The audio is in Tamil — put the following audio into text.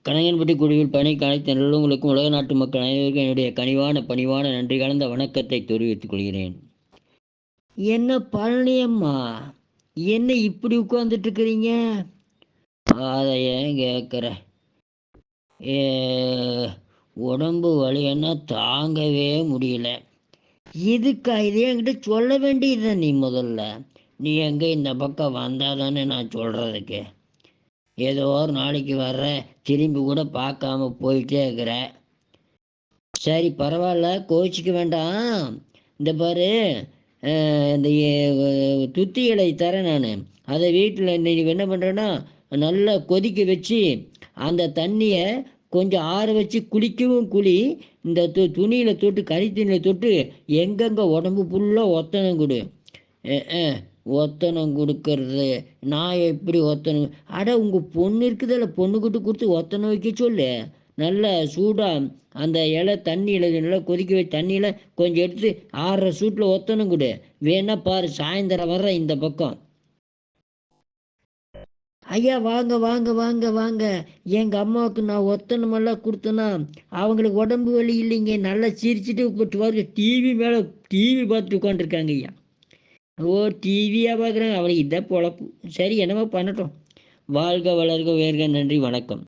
கணையன்பட்டி குழுவில் பணிக்கு அனைத்து நல்லவங்களுக்கும் உலக நாட்டு மக்கள் அனைவருக்கும் என்னுடைய கனிவான பணிவான நன்றி கலந்த வணக்கத்தை தெரிவித்துக் கொள்கிறேன். என்ன பழனியம்மா, என்ன இப்படி உட்கார்ந்துட்டு இருக்கிறீங்க? அதை ஏன் கேட்குற? உடம்பு வலின்னா தாங்கவே முடியல. இதுக்கா இது என்கிட்ட சொல்ல வேண்டியது நீ முதல்ல. நீ எங்கே இந்த பக்கம் வந்தாதானே நான் சொல்கிறதுக்கு. ஏதோ ஒரு நாளைக்கு வர்ற, திரும்பி கூட பார்க்காம போயிட்டே இருக்கிற. சரி பரவாயில்ல, கோச்சிக்க வேண்டாம். இந்த பாரு, இந்த துத்தி இலை தரேன் நான். அதை வீட்டில் இன்னைக்கு என்ன பண்ணுறேன்னா, நல்லா கொதிக்க வச்சு அந்த தண்ணியை கொஞ்சம் ஆற வச்சு குளிக்கவும் குளி. இந்த துணியில் தொட்டு, கறி துணியில் தொட்டு எங்கெங்கே உடம்பு ஃபுல்லாக ஒத்தனம் கொடு. ஒத்தனம் கொடுக்கறது நான் எப்படி ஒத்தனம்? அட உங்கள் பொண்ணு இருக்குதில்ல, பொண்ணுக்கிட்ட கொடுத்து ஒத்தனம் வைக்க சொல்லு. நல்லா சூடாக அந்த இலை தண்ணியில் நல்லா கொதிக்க வச்சு தண்ணியில் கொஞ்சம் எடுத்து ஆறுற சூட்டில் ஒத்தனம் கொடு. வேணா பாரு, சாயந்தரம் வர்ற இந்த பக்கம். ஐயா வாங்க வாங்க வாங்க வாங்க. எங்கள் அம்மாவுக்கு நான் ஒத்தனமெல்லாம் கொடுத்தேன்னா அவங்களுக்கு உடம்பு வலி இல்லைங்க. நல்லா சிரிச்சுட்டு டிவி மேலே டிவி பார்த்துட்டு உட்காந்துருக்காங்க ஐயா. ஓ, டிவியாக பார்க்குறாங்க. அவனுக்கு இதான் பொழப்பு. சரி, என்னமோ பண்ணட்டும். வாழ்க வளர்க உயர்க. நன்றி, வணக்கம்.